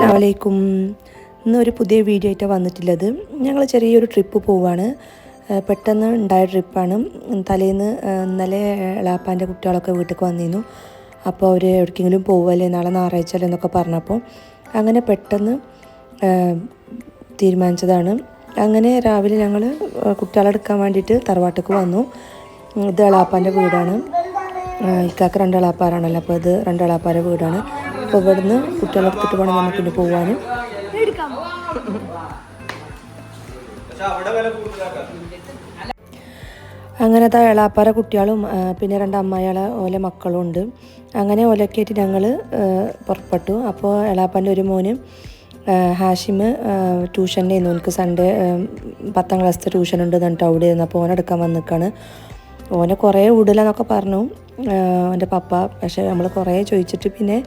അസ്സലാമലൈക്കും. ഇന്നൊരു പുതിയ വീഡിയോ ആയിട്ട് വന്നിട്ടുള്ളത്. ഞങ്ങൾ ചെറിയൊരു ട്രിപ്പ് പോവാണ്. പെട്ടെന്ന് ഉണ്ടായ ട്രിപ്പാണ്. തലേന്ന് ഇന്നലെ എളാപ്പാൻ്റെ കുട്ടികളൊക്കെ വീട്ടിലേക്ക് വന്നിരുന്നു. അപ്പോൾ അവർ എവിടേക്കെങ്കിലും പോവല്ലേ, നാളെ ഞായറാഴ്ചയല്ലേ എന്നൊക്കെ പറഞ്ഞപ്പോൾ അങ്ങനെ പെട്ടെന്ന് തീരുമാനിച്ചതാണ്. അങ്ങനെ രാവിലെ ഞങ്ങൾ കുട്ടികളെടുക്കാൻ വേണ്ടിയിട്ട് തറവാട്ടിലേക്ക് വന്നു. ഇത് എളാപ്പാൻ്റെ വീടാണ്. ഇക്കാക്ക് 2 എളാപ്പാരാണല്ലോ, അപ്പോൾ ഇത് 2 എളാപ്പാരുടെ വീടാണ്. അപ്പോൾ ഇവിടുന്ന് കുട്ടികളെ എടുത്തിട്ട് വേണം നമുക്കിന്ന് പോവാൻ. അങ്ങനത്തെ എളാപ്പാര കുട്ടികളും പിന്നെ 2 അമ്മായികളെ ഓലെ മക്കളും ഉണ്ട്. അങ്ങനെ ഓലൊക്കെയായിട്ട് ഞങ്ങൾ പുറപ്പെട്ടു. അപ്പോൾ എളാപ്പാൻ്റെ ഒരു മോന് ഹാഷിം ട്യൂഷനായിരുന്നു. എനിക്ക് സൺഡേ 10ാം ക്ലാസ്സിലെ ട്യൂഷൻ ഉണ്ട് എന്നിട്ട് അവിടെ ഇരുന്ന് അപ്പോൾ ഓനെടുക്കാൻ വന്നിക്കാണ്. ഓനെ കുറേ വിടില്ലെന്നൊക്കെ പറഞ്ഞു എൻ്റെ പപ്പ. പക്ഷേ നമ്മൾ കുറേ ചോദിച്ചിട്ട് പിന്നെ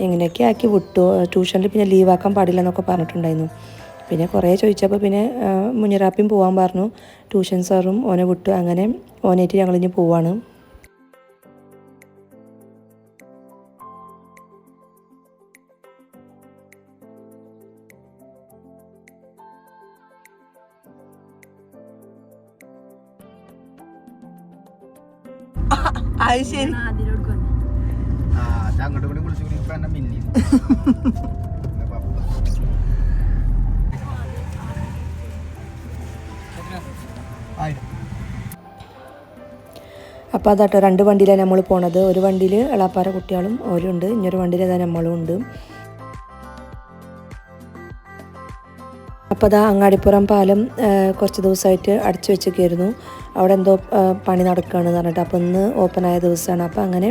എങ്ങനെയൊക്കെ ആക്കി വിട്ടു. ട്യൂഷനിൽ പിന്നെ ലീവാക്കാൻ പാടില്ല എന്നൊക്കെ പറഞ്ഞിട്ടുണ്ടായിരുന്നു. പിന്നെ കുറേ ചോദിച്ചപ്പോൾ പിന്നെ മുനിറാപ്പിയും പോകാൻ പറഞ്ഞു. ട്യൂഷൻ സാറും ഓനെ വിട്ടു. അങ്ങനെ ഓനായിട്ട് ഞങ്ങളിനി പോവാണ്. അത് ശരി. അപ്പോൾ അതാട്ടോ 2 വണ്ടിയിലാണ് നമ്മൾ പോണത്. ഒരു വണ്ടിയിൽ എളാപ്പാര കുട്ടികളും ഓരുണ്ട്, ഇനിയൊരു വണ്ടിയിൽ അതാ നമ്മളും ഉണ്ട്. അപ്പോൾ അതാ അങ്ങാടിപ്പുറം പാലം കുറച്ച് ദിവസമായിട്ട് അടച്ചു വെച്ചൊക്കെയായിരുന്നു. അവിടെ എന്തോ പണി നടക്കുകയാണെന്ന് പറഞ്ഞിട്ട്. അപ്പോൾ ഇന്ന് ഓപ്പണായ ദിവസമാണ്. അപ്പോൾ അങ്ങനെ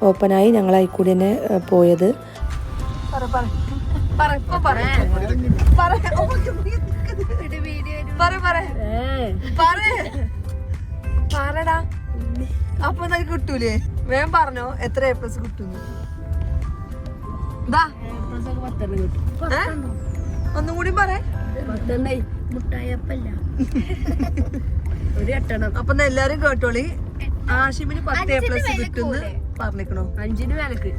ഓപ്പണായി ഞങ്ങളായി കൂടി തന്നെ പോയത്. അപ്പൊ നമുക്ക് കിട്ടൂലേ? വേഗം പറഞ്ഞോ, എത്ര A+ കിട്ടുന്നു? ഒന്നും കൂടി പറ. അപ്പൊ എല്ലാരും കേട്ടോളി. ആഷിമിന് 10 A+ കിട്ടുന്നു പറഞ്ഞിക്കണോ? 5ന് വിലക്ക്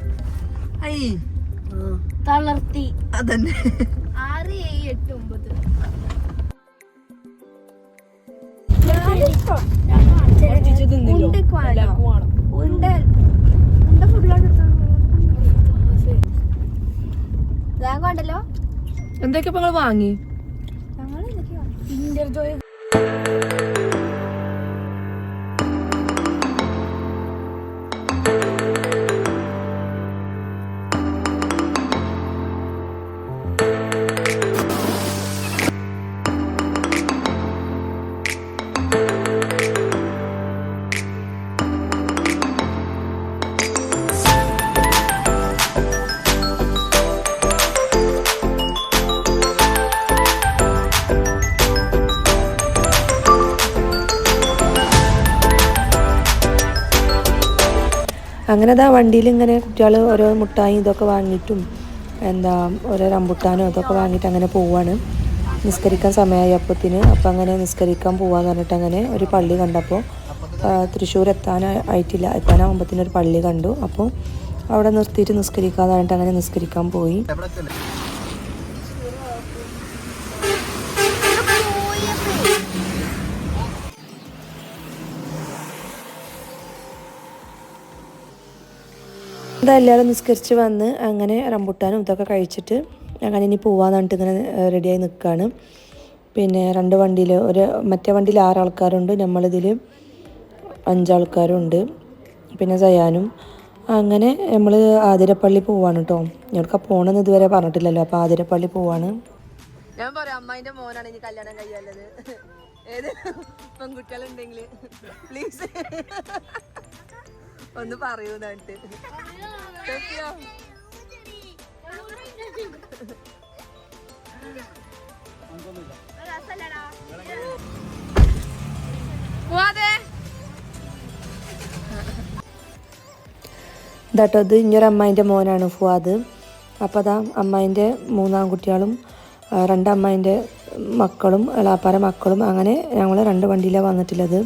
അയ്യ തളർത്തി. അതന്നെ 6, 7, 8 എന്തൊക്കെ നിങ്ങൾ വാങ്ങി? അങ്ങനെ അതാ വണ്ടിയിൽ ഇങ്ങനെ കുട്ടികൾ ഓരോ മുട്ടായി ഇതൊക്കെ വാങ്ങിയിട്ടും ഓരോ റംബുട്ടാനും അതൊക്കെ വാങ്ങിയിട്ട് അങ്ങനെ പോവാണ്. നിസ്കരിക്കാൻ സമയമായി അപ്പത്തിന്. അപ്പോൾ അങ്ങനെ നിസ്കരിക്കാൻ പോവാന്ന് പറഞ്ഞിട്ട് അങ്ങനെ ഒരു പള്ളി കണ്ടപ്പോൾ തൃശ്ശൂർ എത്താനായിട്ടില്ല, എത്താനാകുമ്പോഴത്തേനും ഒരു പള്ളി കണ്ടു. അപ്പോൾ അവിടെ നിർത്തിയിട്ട് നിസ്കരിക്കാന്ന് പറഞ്ഞിട്ട് അങ്ങനെ നിസ്കരിക്കാൻ പോയി. ഇതെല്ലാവരും നിസ്കരിച്ച് വന്ന് അങ്ങനെ റംബുട്ടാനും ഇതൊക്കെ കഴിച്ചിട്ട് അങ്ങനെ ഇനി പോവാന്ന് പറഞ്ഞിട്ട് ഇങ്ങനെ റെഡിയായി നിൽക്കുകയാണ്. പിന്നെ 2 വണ്ടിയിൽ മറ്റേ വണ്ടിയിൽ 6 ആൾക്കാരുണ്ട്, നമ്മളിതിൽ 5 ആൾക്കാരുണ്ട്, പിന്നെ സയാനും. അങ്ങനെ നമ്മൾ ആതിരപ്പള്ളി പോവാണ് കേട്ടോ. ഞങ്ങൾക്ക് പോകണമെന്ന് ഇതുവരെ പറഞ്ഞിട്ടില്ലല്ലോ. അപ്പോൾ ആതിരപ്പള്ളി പോവാണ്. ഞാൻ പറയാം, അമ്മായിൻ്റെ മോനാണ് ഇനി കല്യാണം കഴിയാനുള്ളത്. ഏത് പെൺകുട്ടികളുണ്ടെങ്കിൽ പ്ലീസ് ഒന്ന് പറയൂന്നിട്ട്. ഇതാട്ടോ, ഇത് ഇഞ്ഞൊരു അമ്മായിൻ്റെ മോനാണ് ഫുവാദ്. അപ്പോൾ അതാ അമ്മായിൻ്റെ 3 ആൺകുട്ടികളും 2 അമ്മായിൻ്റെ മക്കളും എളാപ്പാര മക്കളും. അങ്ങനെ ഞങ്ങൾ 2 വണ്ടിയിലാണ് വന്നിട്ടുള്ളത്.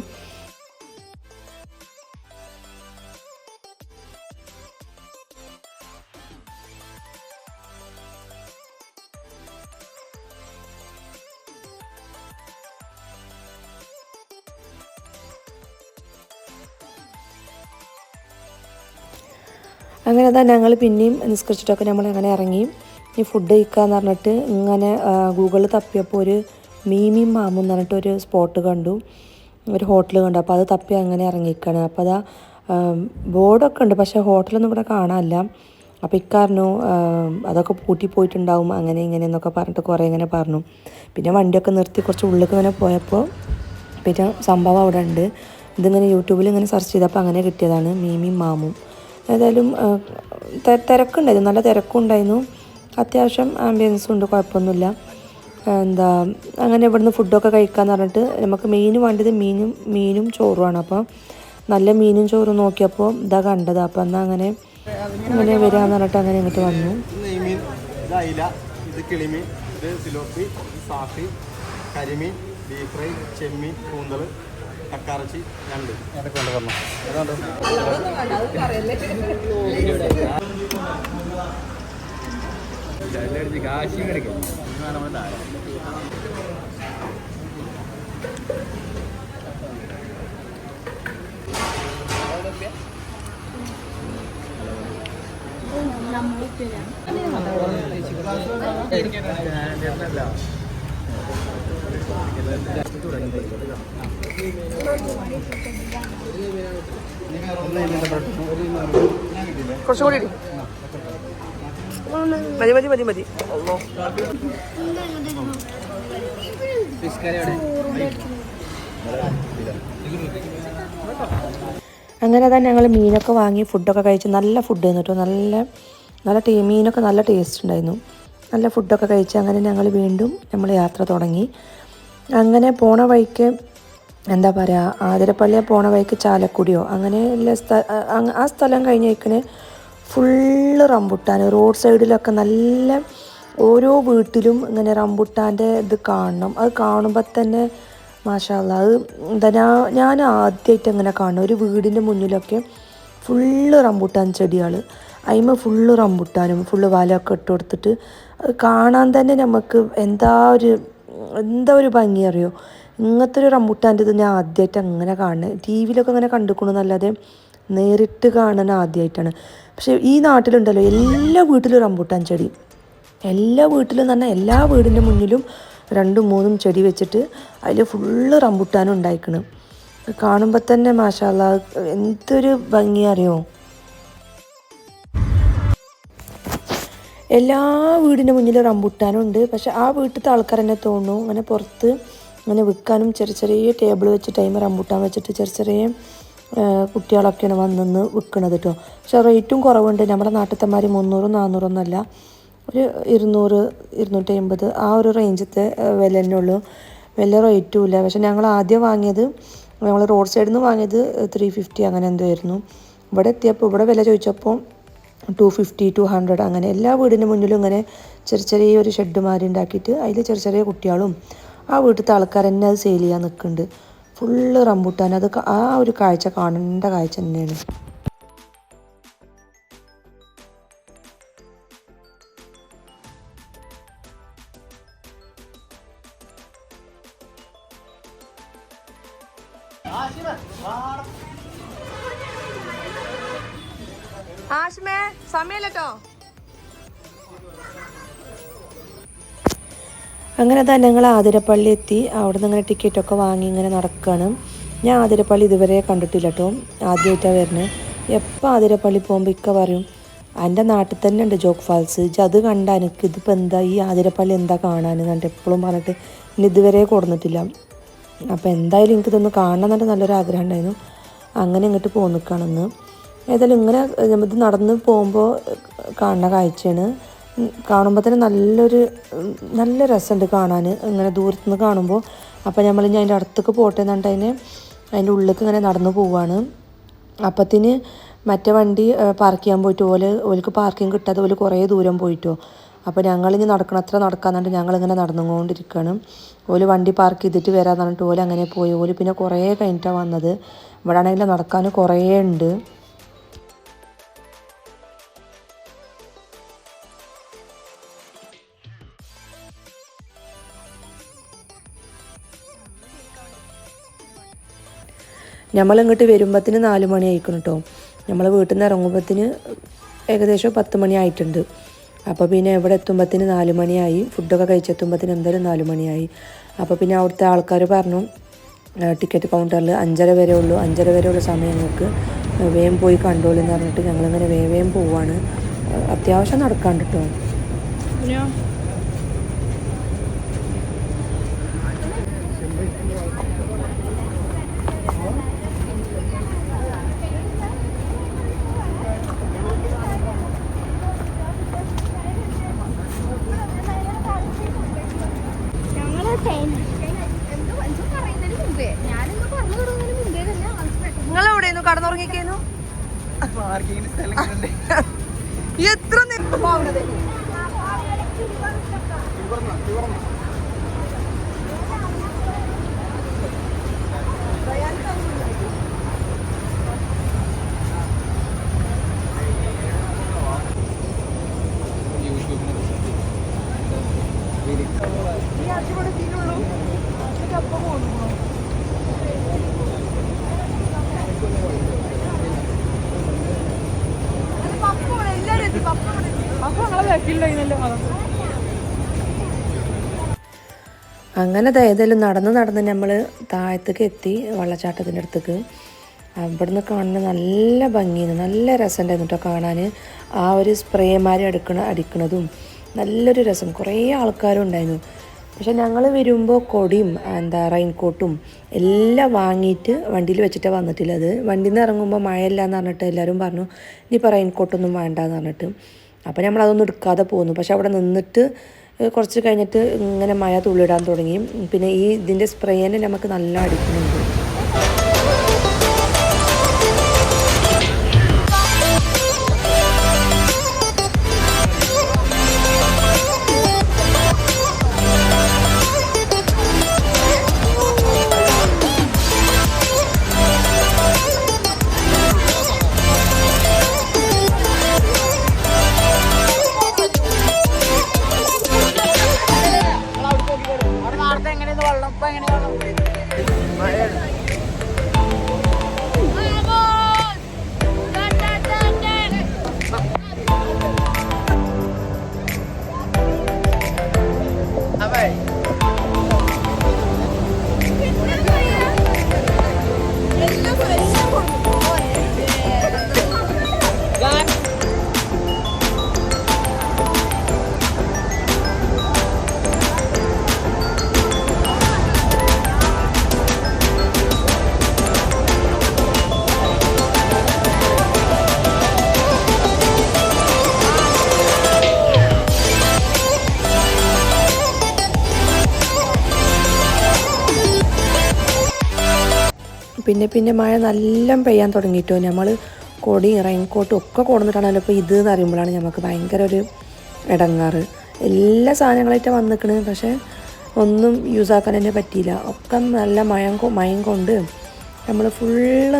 അങ്ങനെ തന്നെ ഞങ്ങൾ പിന്നെയും നിസ്കരിച്ചിട്ടൊക്കെ നമ്മൾ അങ്ങനെ ഇറങ്ങി. ഈ ഫുഡ് കഴിക്കാമെന്ന് പറഞ്ഞിട്ട് ഇങ്ങനെ ഗൂഗിളിൽ തപ്പിയപ്പോൾ ഒരു മീമിയും മാമും എന്ന് പറഞ്ഞിട്ട് ഒരു സ്പോട്ട് കണ്ടു, ഒരു ഹോട്ടൽ കണ്ടു. അപ്പോൾ അത് തപ്പി അങ്ങനെ ഇറങ്ങിയിരിക്കുകയാണ്. അപ്പോൾ അതാ ബോർഡൊക്കെ ഉണ്ട്, പക്ഷേ ഹോട്ടലൊന്നും ഇവിടെ കാണാനില്ല. അപ്പോൾ ഇക്കാരണം അതൊക്കെ പൂട്ടിപ്പോയിട്ടുണ്ടാവും അങ്ങനെ ഇങ്ങനെ എന്നൊക്കെ പറഞ്ഞിട്ട് കുറേ ഇങ്ങനെ പറഞ്ഞു. പിന്നെ വണ്ടിയൊക്കെ നിർത്തി കുറച്ച് ഉള്ളിലേക്ക് ഇങ്ങനെ പോയപ്പോൾ പിന്നെ സംഭവം അവിടെ ഉണ്ട്. ഇതിങ്ങനെ യൂട്യൂബിൽ ഇങ്ങനെ സെർച്ച് ചെയ്തപ്പോൾ അങ്ങനെ കിട്ടിയതാണ് മീമിയും മാമും. ഏതായാലും തിരക്കുണ്ടായിരുന്നു, നല്ല തിരക്കും ഉണ്ടായിരുന്നു, അത്യാവശ്യം ആംബിയൻസും ഉണ്ട്, കുഴപ്പമൊന്നുമില്ല. അങ്ങനെ ഇവിടുന്ന് ഫുഡൊക്കെ കഴിക്കാമെന്ന് പറഞ്ഞിട്ട് നമുക്ക് മെയിൻ വേണ്ടത് മീനും ചോറുമാണ്. അപ്പോൾ നല്ല മീനും ചോറും നോക്കിയപ്പോൾ ഇതാ കണ്ടത്. അപ്പോൾ എന്നാൽ അങ്ങനെ വരാമെന്ന് പറഞ്ഞിട്ട് അങ്ങനെ ഇങ്ങോട്ട് വന്നു. ഇത് കിളിമീൻ, ഇത് സിലോപ്പി, ഇത് സാഫി, കരിമീൻ, ബീഫ് ഫ്രൈ, ചെമ്മീൻ, കൂന്തൽ, കക്കാറച്ചി, ഞണ്ട് അതൊക്കെ കൊണ്ട് പറഞ്ഞു. കുറച്ചുകൂടി മതി മതി മതി മതി. അങ്ങനെ തന്നെ ഞങ്ങൾ മീനൊക്കെ വാങ്ങി ഫുഡൊക്കെ കഴിച്ച് നല്ല ഫുഡ് ആയിരുന്നു കേട്ടോ. നല്ല മീനൊക്കെ നല്ല ടേസ്റ്റ് ഉണ്ടായിരുന്നു. നല്ല ഫുഡൊക്കെ കഴിച്ച് അങ്ങനെ ഞങ്ങൾ വീണ്ടും നമ്മൾ യാത്ര തുടങ്ങി. അങ്ങനെ പോണ വഴിക്ക് എന്താ പറയുക, ആതിരപ്പള്ളിയെ പോണ വഴിക്ക് ചാലക്കുടിയോ അങ്ങനെ ആ സ്ഥലം കഴിഞ്ഞേക്കിന് ഫുള്ള് റംബുട്ടാൻ. റോഡ് സൈഡിലൊക്കെ നല്ല ഓരോ വീട്ടിലും ഇങ്ങനെ റംബുട്ടാൻ്റെ ഇത് കാണണം. അത് കാണുമ്പോൾ തന്നെ മാഷാ അല്ലാ, അത് എന്താ ഞാൻ ആദ്യമായിട്ട് ഇങ്ങനെ കാണും. ഒരു വീടിൻ്റെ മുന്നിലൊക്കെ ഫുള്ള് റംബുട്ടാൻ ചെടികൾ, അതിന്മേൽ ഫുള്ള് റംബുട്ടാനും ഫുള്ള് വലയൊക്കെ ഇട്ട് കൊടുത്തിട്ട് അത് കാണാൻ തന്നെ നമുക്ക് എന്താ ഒരു ഭംഗി അറിയോ. ഇങ്ങനത്തെ ഒരു റംബുട്ടാൻ്റെ ഇത് ഞാൻ ആദ്യമായിട്ട് അങ്ങനെ കാണുന്നത്. ടി വിയിലൊക്കെ അങ്ങനെ കണ്ടുക്കണമെന്നല്ലാതെ നേരിട്ട് കാണാൻ ആദ്യമായിട്ടാണ്. പക്ഷേ ഈ നാട്ടിലുണ്ടല്ലോ എല്ലാ വീട്ടിലും റംബുട്ടാൻ ചെടി, എല്ലാ വീട്ടിലും എന്ന് പറഞ്ഞാൽ എല്ലാ വീടിൻ്റെ മുന്നിലും 2-3 ചെടി വെച്ചിട്ട് അതിൽ ഫുള്ള് റംബുട്ടാനും ഉണ്ടായിക്കണം. കാണുമ്പോൾ തന്നെ മാഷാ അല്ലാ എന്തൊരു ഭംഗി അറിയോ. എല്ലാ വീടിൻ്റെ മുന്നിലും റംബുട്ടാനും ഉണ്ട്. പക്ഷെ ആ വീട്ടിലത്തെ ആൾക്കാർ തന്നെ തോന്നുന്നു അങ്ങനെ പുറത്ത് അങ്ങനെ വിൽക്കാനും ചെറിയ ടേബിൾ വെച്ചിട്ട് അതിന് റംബുട്ടാൻ വെച്ചിട്ട് ചെറിയ കുട്ടികളൊക്കെയാണ് വന്നിന്ന് വിൽക്കണത് കേട്ടോ. പക്ഷെ റേറ്റും കുറവുണ്ട്. നമ്മുടെ നാട്ടിലത്തെമാർ 300-400 ഒന്നുമല്ല, ഒരു 200-250 ആ ഒരു റേഞ്ചത്തെ വില തന്നെ ഉള്ളൂ. വലിയ റേറ്റും ഇല്ല. പക്ഷെ ഞങ്ങൾ ആദ്യം വാങ്ങിയത്, ഞങ്ങൾ റോഡ് സൈഡിൽ നിന്ന് വാങ്ങിയത് 350 അങ്ങനെ എന്തോ ആയിരുന്നു. ഇവിടെ എത്തിയപ്പോൾ ഇവിടെ വില ചോദിച്ചപ്പോൾ 250-200 അങ്ങനെ. എല്ലാ വീടിൻ്റെ മുന്നിലും ഇങ്ങനെ ചെറിയൊരു ഷെഡ് മാതിരി ഉണ്ടാക്കിയിട്ട് അതിൽ ചെറിയ കുട്ടികളും ആ വീട്ടിലത്തെ ആൾക്കാർ തന്നെ അത് സെയിൽ ചെയ്യാൻ നിൽക്കുന്നുണ്ട്. Full rambutan. അത് ആ ഒരു കാഴ്ച കാണേണ്ട കാഴ്ച തന്നെയാണ്. ആശ്മേ സമയല്ലോ. അങ്ങനെ അതാ ഞങ്ങൾ ആതിരപ്പള്ളി എത്തി. അവിടെ നിന്ന് ഇങ്ങനെ ടിക്കറ്റൊക്കെ വാങ്ങി ഇങ്ങനെ നടക്കുകയാണ്. ഞാൻ ആതിരപ്പള്ളി ഇതുവരെ കണ്ടിട്ടില്ല കേട്ടോ, ആദ്യമായിട്ടാണ് വരുന്നത്. എപ്പോൾ ആതിരപ്പള്ളി പോകുമ്പോൾ ഇക്ക പറയും എൻ്റെ നാട്ടിൽ തന്നെ ഉണ്ട് ജോഗ് ഫാൾസ്, അത് കണ്ടാൽ എനിക്ക് ഇതിപ്പോൾ എന്താ ഈ ആതിരപ്പള്ളി എന്താ കാണാൻ കണ്ട് എപ്പോഴും പറഞ്ഞിട്ട് ഇനി ഇതുവരെ കൊടുന്നിട്ടില്ല. അപ്പോൾ എന്തായാലും എനിക്കിതൊന്ന് കാണണം എന്നിട്ട് നല്ലൊരു ആഗ്രഹം ഉണ്ടായിരുന്നു. അങ്ങനെ ഇങ്ങോട്ട് പോന്നിക്കാണെന്ന്. ഏതായാലും ഇങ്ങനെ ഇത് നടന്ന് പോകുമ്പോൾ കാണുന്ന കാഴ്ചയാണ്. കാണുമ്പോൾ തന്നെ നല്ല രസമുണ്ട് കാണാൻ ഇങ്ങനെ ദൂരത്തു നിന്ന് കാണുമ്പോൾ. അപ്പോൾ നമ്മൾ ഇനി അതിൻ്റെ അടുത്തേക്ക് പോട്ടെ എന്നിട്ട് അതിൻ്റെ ഉള്ളിലേക്ക് ഇങ്ങനെ നടന്നു പോവുകയാണ്. അപ്പത്തിന് മറ്റേ വണ്ടി പാർക്ക് ചെയ്യാൻ പോയിട്ട് ഓൾക്ക് പാർക്കിംഗ് കിട്ടാതെ കുറേ ദൂരം പോയിട്ടോ. അപ്പോൾ ഞങ്ങളിനി നടക്കണത്ര നടക്കാന്നുണ്ട് ഞങ്ങളിങ്ങനെ നടന്നുകൊണ്ടിരിക്കുകയാണ്. വണ്ടി പാർക്ക് ചെയ്തിട്ട് വരാമെന്ന് പറഞ്ഞിട്ട് അങ്ങനെ പോയി. പിന്നെ കുറേ കഴിഞ്ഞിട്ടാണ് വന്നത്. ഇവിടെ ആണെങ്കിൽ നടക്കാൻ കുറേ ഉണ്ട്. നമ്മളിങ്ങോട്ട് വരുമ്പോഴത്തിന് 4 മണി ആയിക്കണം കേട്ടോ. നമ്മൾ വീട്ടിൽ നിന്ന് ഇറങ്ങുമ്പോഴത്തിന് ഏകദേശം 10 മണി ആയിട്ടുണ്ട്. അപ്പോൾ പിന്നെ ഇവിടെ എത്തുമ്പോഴത്തേന് 4 മണിയായി. ഫുഡൊക്കെ കഴിച്ചെത്തുമ്പോഴത്തേന് എന്തായാലും 4 മണിയായി. അപ്പോൾ പിന്നെ അവിടുത്തെ ആൾക്കാർ പറഞ്ഞു ടിക്കറ്റ് കൗണ്ടറിൽ 5:30 വരെ ഉള്ളൂ, 5:30 വരെയുള്ള സമയം നിങ്ങൾക്ക് വേഗം പോയി കണ്ടോളൂ എന്ന് പറഞ്ഞിട്ട് ഞങ്ങളിങ്ങനെ വേഗം പോവാണ്. അത്യാവശ്യം നടക്കാണ്ട് കേട്ടോ. നിങ്ങളെവിടെയായിരുന്നു കടന്നുറങ്ങിക്കുന്നു? എത്ര അങ്ങനെ ഏതായാലും നടന്ന് നമ്മൾ താഴത്തേക്ക് എത്തി, വെള്ളച്ചാട്ടത്തിൻ്റെ അടുത്തേക്ക്. ഇവിടുന്ന് കാണുന്ന നല്ല ഭംഗിയാണ്, നല്ല രസമുണ്ടായിരുന്നു കേട്ടോ കാണാൻ. ആ ഒരു സ്പ്രേമാരി അടിക്കണതും നല്ലൊരു രസം. കുറേ ആൾക്കാരും ഉണ്ടായിരുന്നു. പക്ഷെ ഞങ്ങൾ വരുമ്പോൾ കൊടിയും റെയിൻകോട്ടും എല്ലാം വാങ്ങിയിട്ട് വണ്ടിയിൽ വെച്ചിട്ടാണ് വന്നിട്ടുള്ളത്. വണ്ടിയിൽ നിന്ന് ഇറങ്ങുമ്പോൾ മഴയില്ല എന്ന് പറഞ്ഞിട്ട് എല്ലാവരും പറഞ്ഞു ഇനിയിപ്പോൾ റെയിൻകോട്ടൊന്നും വേണ്ടെന്ന് പറഞ്ഞിട്ട്. അപ്പോൾ നമ്മളതൊന്നും എടുക്കാതെ പോന്നു. പക്ഷെ അവിടെ നിന്നിട്ട് കുറച്ച് കഴിഞ്ഞിട്ട് ഇങ്ങനെ മഴ തുള്ളിടാൻ തുടങ്ങി. പിന്നെ ഇതിൻ്റെ സ്പ്രേനെ നമുക്ക് നല്ല അടിക്കുന്നുണ്ട്. പിന്നെ മഴ നല്ല പെയ്യാൻ തുടങ്ങിയിട്ടോ. നമ്മൾ കൊടിയും റെയിൻകോട്ടും ഒക്കെ കൊണ്ടുവന്നിട്ടാണല്ലോ ഇപ്പോൾ ഇത് എന്ന് അറിയുമ്പോഴാണ് നമുക്ക് ഭയങ്കര ഒരു ഇടങ്ങാറ്. എല്ലാ സാധനങ്ങളായിട്ട് വന്നിക്കണ്, പക്ഷേ ഒന്നും യൂസാക്കാൻ തന്നെ പറ്റിയില്ല. ഒക്കെ നല്ല മയം കൊണ്ട് നമ്മൾ ഫുള്ള്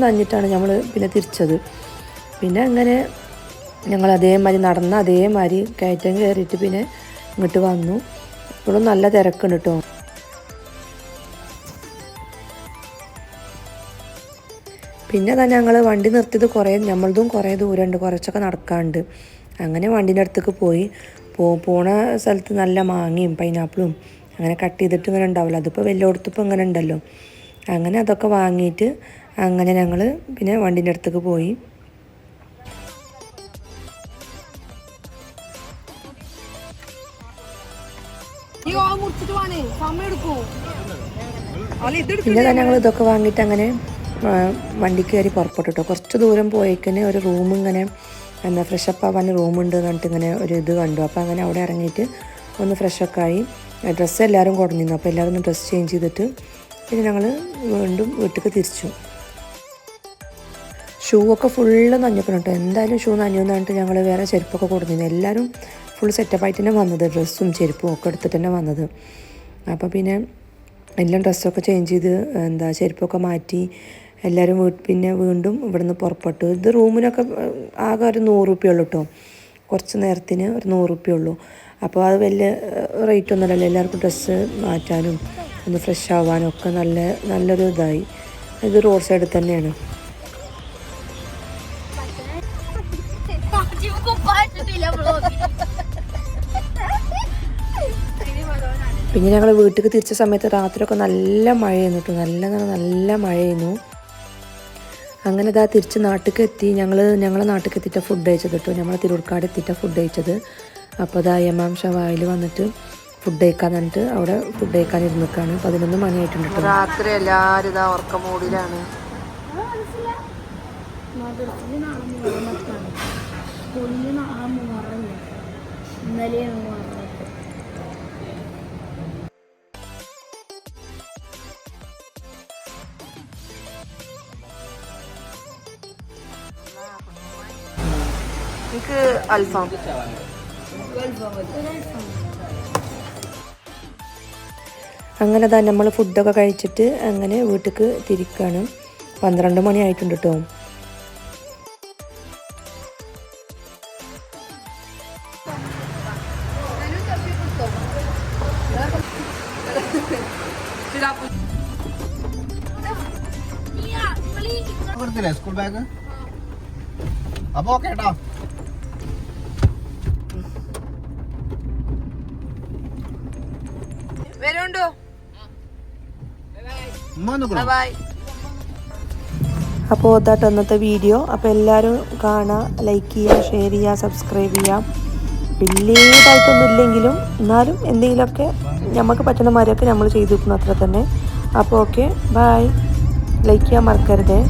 നനഞ്ഞിട്ടാണ് നമ്മൾ പിന്നെ തിരിച്ചത്. പിന്നെ അങ്ങനെ ഞങ്ങൾ അതേമാതിരി കയറ്റം കയറിയിട്ട് പിന്നെ ഇങ്ങോട്ട് വന്നു. ഇപ്പോഴും നല്ല തിരക്കുണ്ട് കേട്ടോ. പിന്നെ തന്നെ ഞങ്ങൾ വണ്ടി നിർത്തിയത് നമ്മളതും കുറേ ദൂരമുണ്ട്, കുറച്ചൊക്കെ നടക്കാണ്ട്. അങ്ങനെ വണ്ടീൻ്റെ അടുത്തേക്ക് പോണ സ്ഥലത്ത് നല്ല മാങ്ങയും പൈനാപ്പിളും അങ്ങനെ കട്ട് ചെയ്തിട്ട് ഇങ്ങനെ ഉണ്ടാവില്ല, അതിപ്പോൾ വലിയോടത്തിപ്പോൾ ഇങ്ങനെ ഉണ്ടല്ലോ. അങ്ങനെ അതൊക്കെ വാങ്ങിയിട്ട് അങ്ങനെ ഞങ്ങൾ പിന്നെ വണ്ടീൻ്റെ അടുത്തേക്ക് പോയി. പിന്നെ തന്നെ ഞങ്ങൾ ഇതൊക്കെ വാങ്ങിയിട്ട് അങ്ങനെ വണ്ടി കയറി പുറപ്പെട്ടു കേട്ടോ. കുറച്ച് ദൂരം പോയേക്കന്നെ ഒരു റൂം ഇങ്ങനെ ഫ്രഷപ്പ് ആവാൻ റൂമുണ്ട് എന്ന് പറഞ്ഞിട്ട് ഇങ്ങനെ ഒരു ഇത് കണ്ടു. അപ്പോൾ അങ്ങനെ അവിടെ ഇറങ്ങിയിട്ട് ഒന്ന് ഫ്രഷൊക്കെ ആയി. ഡ്രസ്സ് എല്ലാവരും കൊടുന്നിരുന്നു. അപ്പോൾ എല്ലാവരും ഒന്ന് ഡ്രസ്സ് ചേഞ്ച് ചെയ്തിട്ട് പിന്നെ ഞങ്ങൾ വീണ്ടും വീട്ടിലേക്ക് തിരിച്ചു. ഷൂ ഒക്കെ ഫുള്ള് നനഞ്ഞിക്കണം കേട്ടോ. എന്തായാലും ഷൂ നനഞ്ഞെന്ന് പറഞ്ഞിട്ട് ഞങ്ങൾ വേറെ ചെരുപ്പൊക്കെ കൊടുത്തിരുന്നു. എല്ലാവരും ഫുൾ സെറ്റപ്പായിട്ട് തന്നെ വന്നത്, ഡ്രസ്സും ചെരുപ്പും ഒക്കെ എടുത്തിട്ട് തന്നെ വന്നത്. അപ്പോൾ പിന്നെ എല്ലാം ഡ്രസ്സൊക്കെ ചേഞ്ച് ചെയ്ത് ചെരുപ്പൊക്കെ മാറ്റി എല്ലാവരും പിന്നെ വീണ്ടും ഇവിടുന്ന് പുറപ്പെട്ടു. ഇത് റൂമിനൊക്കെ ആകെ ഒരു 100 റുപ്യ ഉള്ളൂ കേട്ടോ. കുറച്ച് നേരത്തിന് ഒരു 100 റുപ്യ ഉള്ളൂ. അപ്പോൾ അത് വലിയ റേറ്റ് ഒന്നുമല്ലല്ലോ. എല്ലാവർക്കും ഡ്രസ്സ് മാറ്റാനും ഒന്ന് ഫ്രഷ് ആവാനും ഒക്കെ നല്ലൊരു ഇതായി. ഇത് റോഡ് സൈഡിൽ തന്നെയാണ്. പിന്നെ ഞങ്ങൾ വീട്ടിലേക്ക് തിരിച്ച സമയത്ത് രാത്രിയൊക്കെ നല്ല മഴയായിരുന്നു കേട്ടോ, നല്ല മഴയായിരുന്നു. അങ്ങനെ ഇതാ തിരിച്ച് നാട്ടിലേക്ക് എത്തി. ഞങ്ങളെ നാട്ടിലേക്ക് എത്തിയിട്ട ഫുഡ് കഴിച്ചത് കേട്ടോ, നമ്മളെ തിരൂർക്കാട് എത്തിയിട്ട ഫുഡ് കഴിച്ചത്. അപ്പോൾ ഇതാ യമാം ഷവായിൽ വന്നിട്ട് ഫുഡ് കഴിക്കാൻ പറഞ്ഞിട്ട് അവിടെ ഫുഡ് കഴിക്കാൻ ഇരുന്നിക്കാണ്. 11 മണിയായിട്ടുണ്ട് കേട്ടോ. രാത്രി എല്ലാവരും ഇതാ ഉറക്ക മൂടിലാണ്. എനിക്ക് അൽഫാം. അങ്ങനെ അതാ നമ്മൾ ഫുഡൊക്കെ കഴിച്ചിട്ട് അങ്ങനെ വീട്ടിലേക്ക് തിരിക്കുകയാണ്. 12 മണി ആയിട്ടുണ്ട് കേട്ടോ. സ്കൂൾ ബാഗ് അപ്പൊ ഓക്കെ കേട്ടോ. വരുണ്ടോ? ബൈ. അപ്പോൾ അതാട്ടോ ഇന്നത്തെ വീഡിയോ. അപ്പോൾ എല്ലാവരും കാണുക, ലൈക്ക് ചെയ്യുക, ഷെയർ ചെയ്യുക, സബ്സ്ക്രൈബ് ചെയ്യുക. വലിയതായിട്ടൊന്നും ഇല്ലെങ്കിലും എന്നാലും എന്തെങ്കിലുമൊക്കെ നമുക്ക് പറ്റുന്ന മാതിരിയൊക്കെ നമ്മൾ ചെയ്തു വെക്കുന്ന അത്ര തന്നെ. അപ്പോൾ ഓക്കെ, ബൈ. ലൈക്ക് ചെയ്യാൻ മറക്കരുതേ.